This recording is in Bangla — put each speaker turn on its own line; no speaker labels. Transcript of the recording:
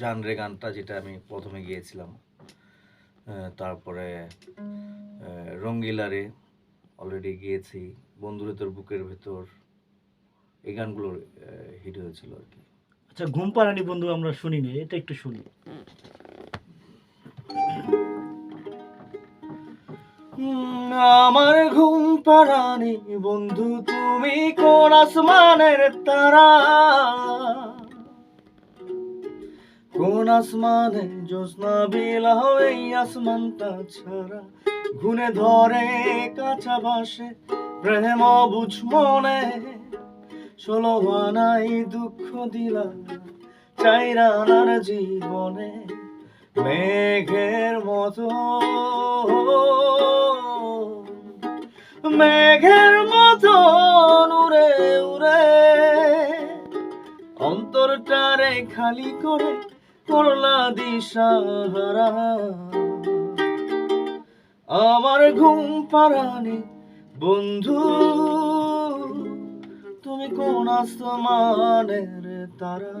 জান রে গানটা যেটা আমি প্রথমে গিয়েছিলাম, তারপরে রঙ্গিলারে অলরেডি গিয়েছি, বন্ধুরে তোর বুকের ভেতর, এই গানগুলো হিট হয়েছিল আর কি।
আচ্ছা, ঘুম পাড়ানি বন্ধু আমরা শুনিনি, এটা একটু শুনি।
আমার ঘুম পাড়ানি বন্ধু তুমি কোন আসমানের তারা, কোন আসমানে জ্যোৎস্না বিলাও এই আসমানটা ছাড়া, ঘুনে ধরে কাঁচা বাসে প্রেম বুঝ মনে, 16 আনাই দুঃখ দিলা 4 আনার জীবনে, মেঘের মতো মেঘের মতো উড়ে উড়ে অন্তরটারে খালি করে করলা দিশাহারা। আমার ঘুম পাড়ানি বন্ধু তুমি কোন আসমানের তারা।